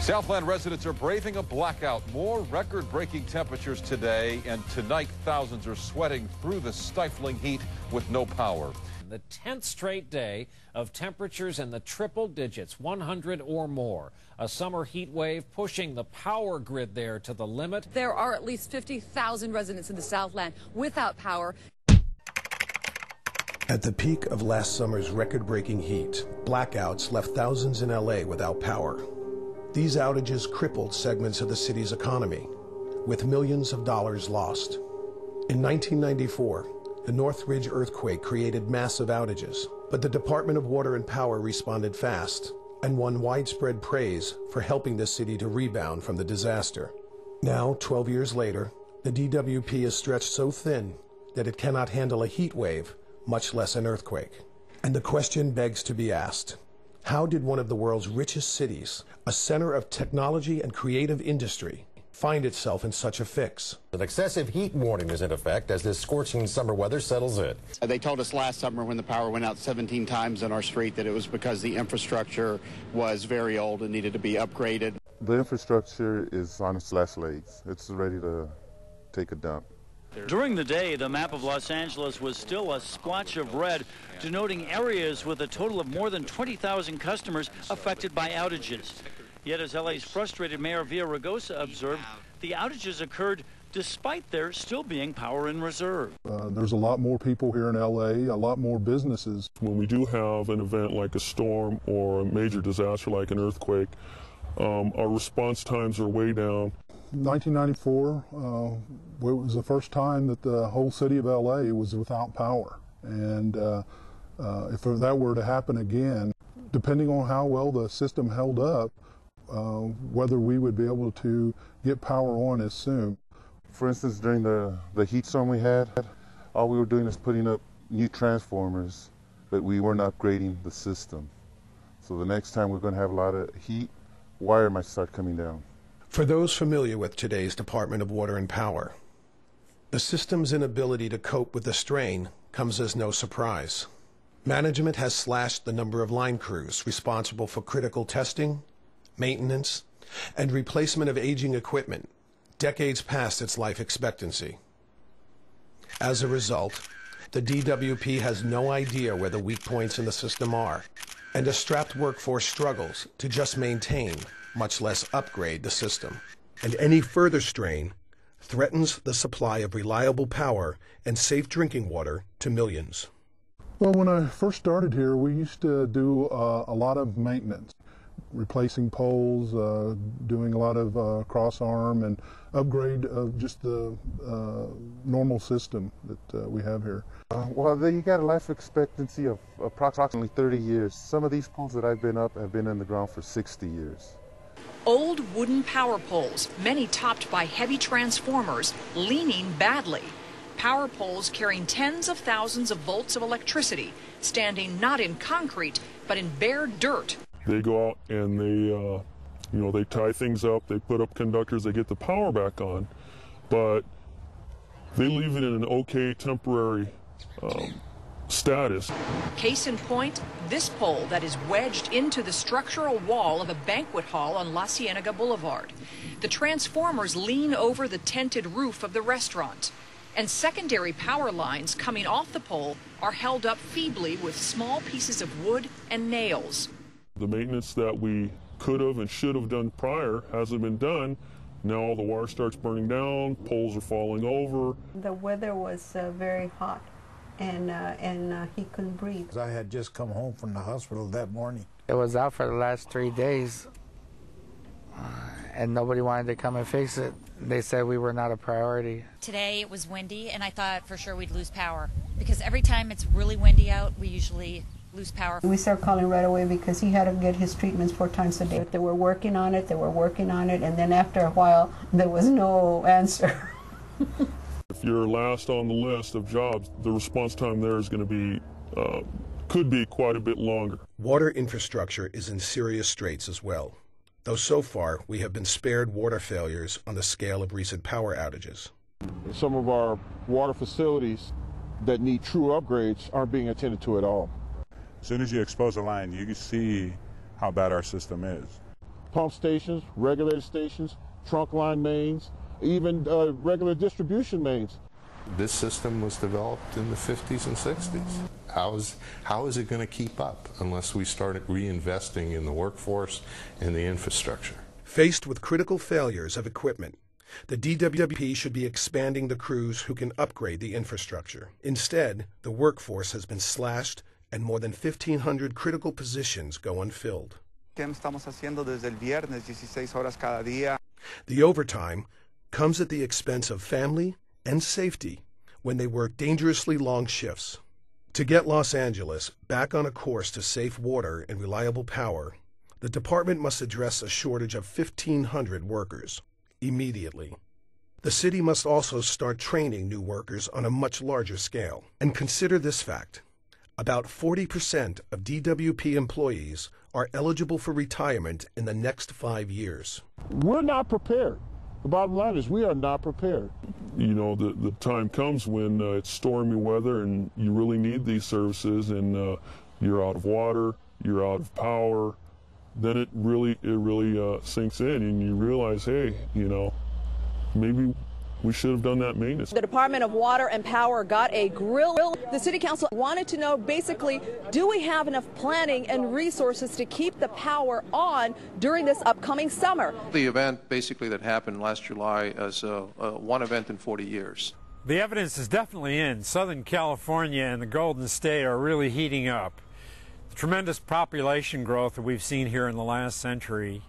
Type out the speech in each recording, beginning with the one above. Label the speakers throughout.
Speaker 1: Southland residents are braving a blackout. More record-breaking temperatures today, and tonight thousands are sweating through the stifling heat with no power.
Speaker 2: The 10th straight day of temperatures in the triple digits, 100 or more. A summer heat wave pushing the power grid there to the limit.
Speaker 3: There are at least 50,000 residents in the Southland without power.
Speaker 4: At the peak of last summer's record-breaking heat, blackouts left thousands in LA without power. These outages crippled segments of the city's economy, with millions of dollars lost. In 1994, the Northridge earthquake created massive outages, but the Department of Water and Power responded fast and won widespread praise for helping the city to rebound from the disaster. Now, 12 years later, the DWP is stretched so thin that it cannot handle a heat wave, much less an earthquake. And the question begs to be asked: how did one of the world's richest cities, a center of technology and creative industry, find itself in such a fix?
Speaker 5: An excessive heat warning is in effect as this scorching summer weather settles in.
Speaker 6: They told us last summer when the power went out 17 times on our street that it was because the infrastructure was very old and needed to be upgraded.
Speaker 7: The infrastructure is on its last legs. It's ready to take a dump.
Speaker 8: During the day, the map of Los Angeles was still a splotch of red, denoting areas with a total of more than 20,000 customers affected by outages. Yet, as LA's frustrated Mayor Villaraigosa observed, the outages occurred despite there still being power in reserve.
Speaker 9: There's a lot more people here in LA, a lot more businesses.
Speaker 10: When we do have an event like a storm or a major disaster like an earthquake, our response times are way down.
Speaker 9: 1994 it was the first time that the whole city of LA was without power. And if that were to happen again, depending on how well the system held up, whether we would be able to get power on as soon.
Speaker 7: For instance, during the heat storm we had, all we were doing is putting up new transformers, but we weren't upgrading the system. So the next time we're going to have a lot of heat, wire might start coming down.
Speaker 4: For those familiar with today's Department of Water and Power, the system's inability to cope with the strain comes as no surprise. Management has slashed the number of line crews responsible for critical testing, maintenance, and replacement of aging equipment, decades past its life expectancy. As a result, the DWP has no idea where the weak points in the system are, and a strapped workforce struggles to just maintain, much less upgrade, the system. And any further strain threatens the supply of reliable power and safe drinking water to millions.
Speaker 9: Well, when I first started here, we used to do a lot of maintenance, replacing poles, doing a lot of cross-arm and upgrade of just the normal system that we have here.
Speaker 7: Well, you got a life expectancy of approximately 30 years. Some of these poles that I've been up have been in the ground for 60 years.
Speaker 11: Old wooden power poles, many topped by heavy transformers, leaning badly. Power poles carrying tens of thousands of volts of electricity, standing not in concrete, but in bare dirt.
Speaker 10: They go out and they tie things up, they put up conductors, they get the power back on, but they leave it in an okay temporary status.
Speaker 11: Case in point, this pole that is wedged into the structural wall of a banquet hall on La Cienega Boulevard. The transformers lean over the tented roof of the restaurant, and secondary power lines coming off the pole are held up feebly with small pieces of wood and nails.
Speaker 10: The maintenance that we could have and should have done prior hasn't been done. Now all the wire starts burning down, poles are falling over.
Speaker 12: The weather was very hot, and he couldn't breathe.
Speaker 13: I had just come home from the hospital that morning.
Speaker 14: It was out for the last 3 days, and nobody wanted to come and fix it. They said we were not a priority.
Speaker 15: Today it was windy, and I thought for sure we'd lose power, because every time it's really windy out, we usually lose power.
Speaker 12: We started calling right away because he had to get his treatments 4 times a day. They were working on it, and then after a while, there was no answer.
Speaker 10: If you're last on the list of jobs, the response time there is going to be, could be quite a bit longer.
Speaker 4: Water infrastructure is in serious straits as well, though so far we have been spared water failures on the scale of recent power outages.
Speaker 16: Some of our water facilities that need true upgrades aren't being attended to at all.
Speaker 17: As soon as you expose a line, you can see how bad our system is.
Speaker 16: pump stations, regulator stations, trunk line mains, even regular distribution mains.
Speaker 17: This system was developed in the 50s and 60s. How is it going to keep up unless we start reinvesting in the workforce and the infrastructure?
Speaker 4: Faced with critical failures of equipment, the DWP should be expanding the crews who can upgrade the infrastructure. Instead, the workforce has been slashed and more than 1,500 critical positions go unfilled. The overtime comes at the expense of family and safety when they work dangerously long shifts. To get Los Angeles back on a course to safe water and reliable power, the department must address a shortage of 1,500 workers immediately. The city must also start training new workers on a much larger scale. And consider this fact: about 40% of DWP employees are eligible for retirement in the next 5 years.
Speaker 16: We're not prepared. The bottom line is we are not prepared.
Speaker 10: You know, the time comes when it's stormy weather and you really need these services, and you're out of water, you're out of power. Then it really sinks in, and you realize, hey, you know, maybe we should have done that maintenance.
Speaker 18: The Department of Water and Power got a grill. The City Council wanted to know, basically, do we have enough planning and resources to keep the power on during this upcoming summer?
Speaker 19: The event basically that happened last July is one event in 40 years.
Speaker 20: The evidence is definitely in. Southern California and the Golden State are really heating up. The tremendous population growth that we've seen here in the last century,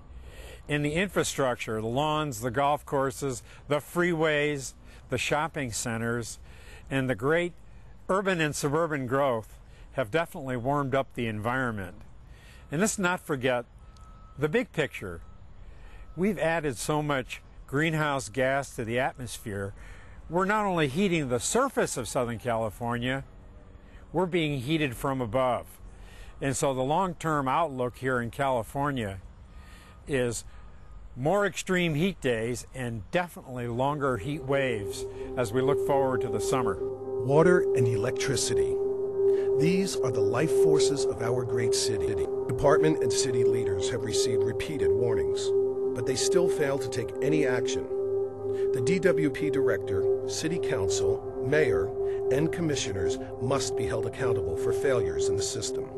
Speaker 20: in the infrastructure, the lawns, the golf courses, the freeways, the shopping centers, and the great urban and suburban growth have definitely warmed up the environment. And let's not forget the big picture. We've added so much greenhouse gas to the atmosphere. We're not only heating the surface of Southern California, we're being heated from above. And so the long-term outlook here in California is more extreme heat days and definitely longer heat waves as we look forward to the summer.
Speaker 4: Water and electricity. These are the life forces of our great city. Department and city leaders have received repeated warnings, but they still fail to take any action. The DWP director, city council, mayor, and commissioners must be held accountable for failures in the system.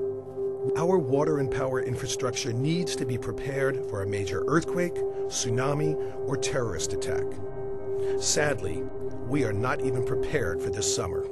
Speaker 4: Our water and power infrastructure needs to be prepared for a major earthquake, tsunami, or terrorist attack. Sadly, we are not even prepared for this summer.